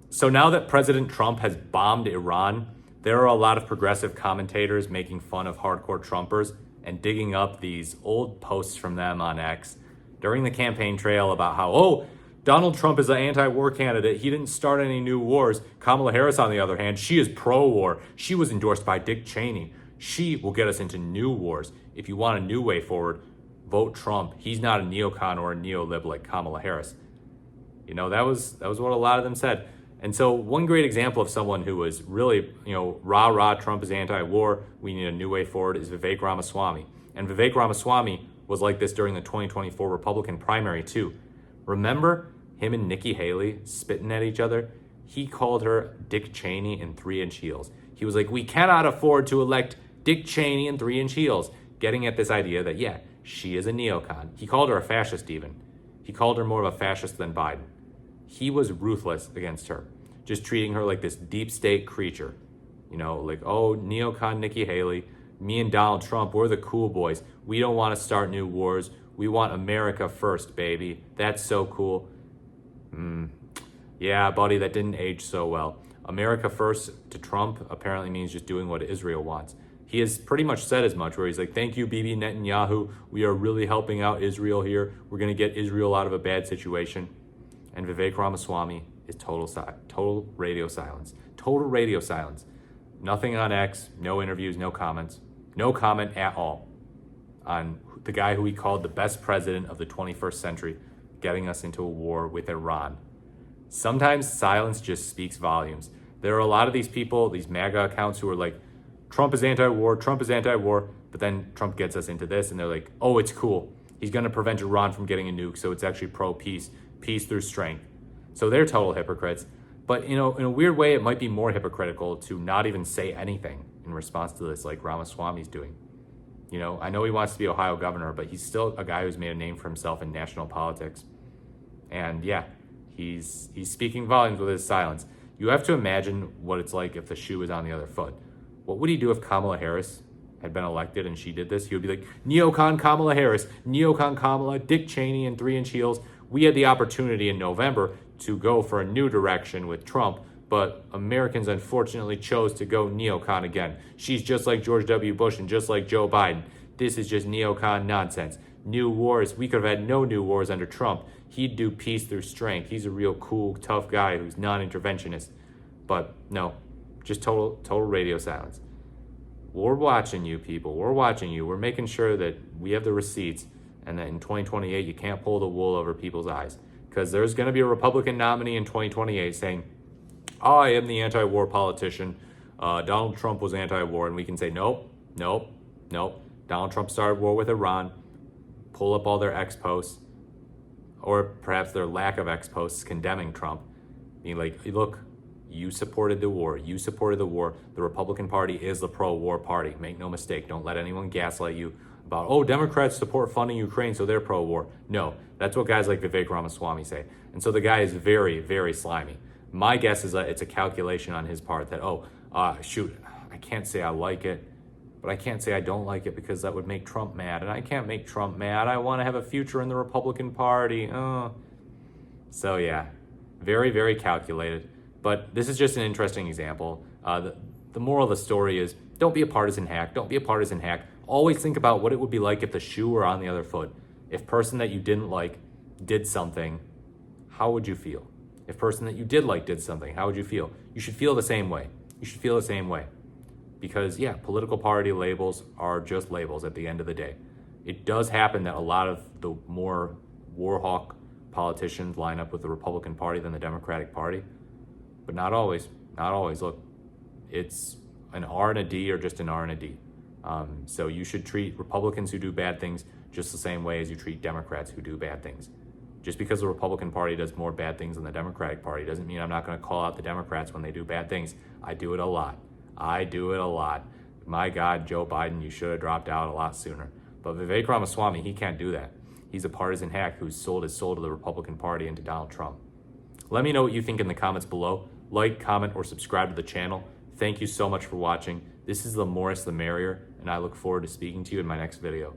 So now that President Trump has bombed Iran, there are a lot of progressive commentators making fun of hardcore Trumpers and digging up these old posts from them on X during the campaign trail about how, oh, Donald Trump is an anti-war candidate. He didn't start any new wars. Kamala Harris, on the other hand, she is pro-war. She was endorsed by Dick Cheney. She will get us into new wars. If you want a new way forward, vote Trump. He's not a neocon or a neolib like Kamala Harris. You know, that was what a lot of them said. And so one great example of someone who was really, rah, Trump is anti-war, we need a new way forward, is Vivek Ramaswamy. And Vivek Ramaswamy was like this during the 2024 Republican primary too. Remember him and Nikki Haley spitting at each other? He called her Dick Cheney in 3-inch heels. He was like, we cannot afford to elect Dick Cheney in 3-inch heels, getting at this idea that, yeah, she is a neocon. He called her a fascist even. He called her more of a fascist than Biden. He was ruthless against her, just treating her like this deep state creature. Like, oh, neocon Nikki Haley, me and Donald Trump, we're the cool boys. We don't want to start new wars. We want America first, baby. That's so cool. Yeah, buddy, that didn't age so well. America first to Trump apparently means just doing what Israel wants. He has pretty much said as much, where he's like, thank you, Bibi Netanyahu. We are really helping out Israel here. We're going to get Israel out of a bad situation. And Vivek Ramaswamy is total radio silence. Total radio silence. Nothing on X, no interviews, no comments. No comment at all on the guy who he called the best president of the 21st century, getting us into a war with Iran. Sometimes silence just speaks volumes. There are a lot of these people, these MAGA accounts, who are like, Trump is anti-war, but then Trump gets us into this, and they're like, oh, it's cool. He's going to prevent Iran from getting a nuke, so it's actually pro-peace, peace through strength. So they're total hypocrites. But, in a weird way, it might be more hypocritical to not even say anything in response to this, like Ramaswamy's doing. I know he wants to be Ohio governor, but he's still a guy who's made a name for himself in national politics. And yeah, he's speaking volumes with his silence. You have to imagine what it's like if the shoe was on the other foot. What would he do if Kamala Harris had been elected and she did this? He would be like, neocon Kamala Harris, neocon Kamala, Dick Cheney in 3-inch heels. We had the opportunity in November to go for a new direction with Trump, but Americans unfortunately chose to go neocon again. She's just like George W. Bush and just like Joe Biden. This is just neocon nonsense. New wars, we could have had no new wars under Trump. He'd do peace through strength. He's a real cool, tough guy who's non-interventionist. But no, just total radio silence. We're watching you, people. We're watching you. We're making sure that we have the receipts, and that in 2028, you can't pull the wool over people's eyes. Because there's going to be a Republican nominee in 2028 saying, I am the anti-war politician. Donald Trump was anti-war. And we can say, nope. Donald Trump started war with Iran. Pull up all their X posts, or perhaps their lack of X posts condemning Trump. Being like, look, you supported the war. The Republican Party is the pro-war party. Make no mistake. Don't let anyone gaslight you about, oh, Democrats support funding Ukraine, so they're pro-war. No, that's what guys like Vivek Ramaswamy say. And so the guy is very, very slimy. My guess is that it's a calculation on his part that, shoot, I can't say I like it, but I can't say I don't like it because that would make Trump mad. And I can't make Trump mad. I want to have a future in the Republican Party. So yeah, very, very calculated. But this is just an interesting example. The moral of the story is, don't be a partisan hack. Always think about what it would be like if the shoe were on the other foot. If person that you didn't like did something, how would you feel? If person that you did like did something, how would you feel? You should feel the same way. Because yeah, political party labels are just labels at the end of the day. It does happen that a lot of the more warhawk politicians line up with the Republican Party than the Democratic Party, but not always. Look, it's an R and a D or just an R and a D. So you should treat Republicans who do bad things just the same way as you treat Democrats who do bad things. Just because the Republican Party does more bad things than the Democratic Party doesn't mean I'm not going to call out the Democrats when they do bad things. I do it a lot. My God, Joe Biden, you should have dropped out a lot sooner. But Vivek Ramaswamy, he can't do that. He's a partisan hack who's sold his soul to the Republican Party and to Donald Trump. Let me know what you think in the comments below. Like, comment, or subscribe to the channel. Thank you so much for watching. This is the more the merrier, and I look forward to speaking to you in my next video.